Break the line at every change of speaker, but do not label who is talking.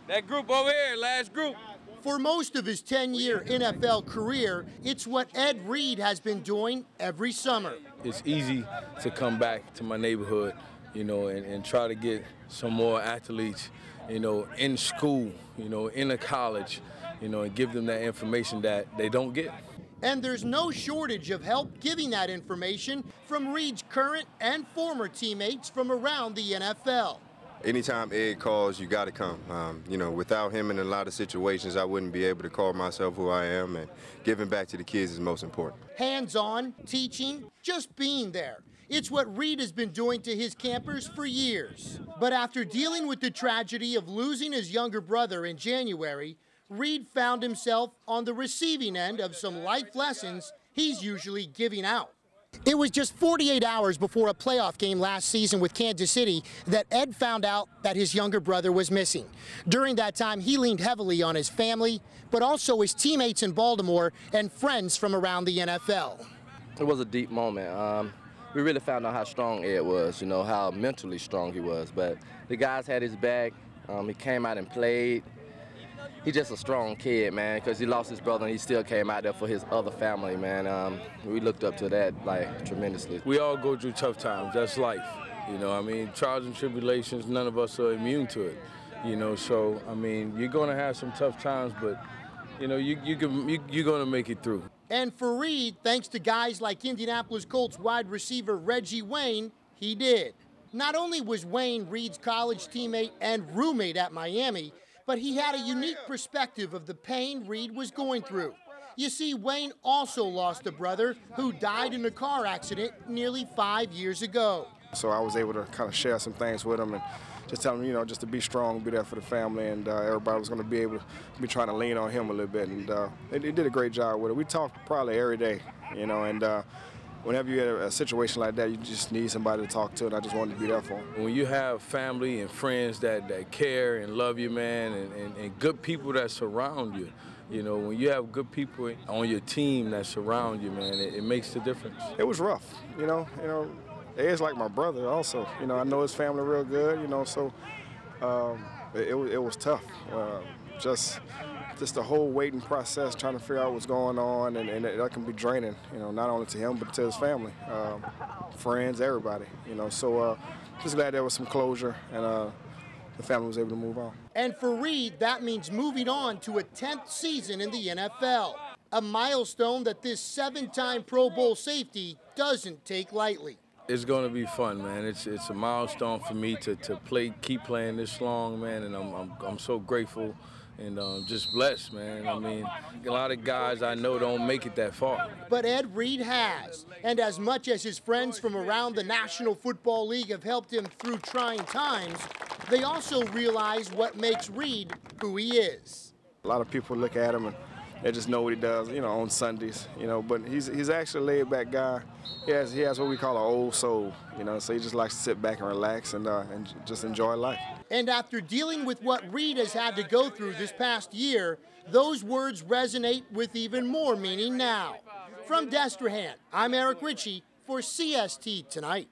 That group over here, last group.
For most of his 10-year NFL career, it's what Ed Reed has been doing every summer.
It's easy to come back to my neighborhood, you know, and try to get some more athletes, you know, in school, you know, in a college, you know, and give them that information that they don't get.
And there's no shortage of help giving that information from Reed's current and former teammates from around the NFL.
Anytime Ed calls, you got to come. You know, without him in a lot of situations, I wouldn't be able to call myself who I am, and giving back to the kids is most important.
Hands-on, teaching, just being there. It's what Reed has been doing to his campers for years. But after dealing with the tragedy of losing his younger brother in January, Reed found himself on the receiving end of some life lessons he's usually giving out. It was just 48 hours before a playoff game last season with Kansas City that Ed found out that his younger brother was missing. During that time, he leaned heavily on his family, but also his teammates in Baltimore and friends from around the NFL.
It was a deep moment. We really found out how strong Ed was, you know, how mentally strong he was. But the guys had his back. He came out and played. He's just a strong kid, man, because he lost his brother and he still came out there for his other family, man. We looked up to that, like, tremendously.
We all go through tough times. That's life. You know, I mean, trials and tribulations, none of us are immune to it. You know, so, I mean, you're going to have some tough times, but, you know, you're going to make it through.
And for Reed, thanks to guys like Indianapolis Colts wide receiver Reggie Wayne, he did. Not only was Wayne Reed's college teammate and roommate at Miami, but he had a unique perspective of the pain Reed was going through. You see, Wayne also lost a brother who died in a car accident nearly 5 years ago.
So I was able to kind of share some things with him and just tell him, you know, just to be strong, be there for the family, and everybody was going to be able to be trying to lean on him a little bit. And they did a great job with it. We talked probably every day, you know, and whenever you have a situation like that, you just need somebody to talk to, and I just wanted to be there for them.
When you have family and friends that care and love you, man, and good people that surround you, you know, when you have good people on your team that surround you, man, it makes the difference.
It was rough, you know. Ed's like my brother also. You know, I know his family real good, you know, so it was tough. Just the whole waiting process, trying to figure out what's going on, and that can be draining, you know, not only to him, but to his family, friends, everybody, you know. So just glad there was some closure, and the family was able to move on.
And for Reed, that means moving on to a 10th season in the NFL, a milestone that this 7-time Pro Bowl safety doesn't take lightly.
It's going to be fun, man. It's a milestone for me to keep playing this long, man, and I'm so grateful. And just blessed, man. I mean, a lot of guys I know don't make it that far.
But Ed Reed has. And as much as his friends from around the National Football League have helped him through trying times, they also realize what makes Reed who he is.
A lot of people look at him and they just know what he does, you know, on Sundays, you know, but he's actually a laid-back guy. He has what we call an old soul, you know, so he just likes to sit back and relax and just enjoy life.
And after dealing with what Reed has had to go through this past year, those words resonate with even more meaning now. From Destrehan, I'm Feature-Richey for CST Tonight.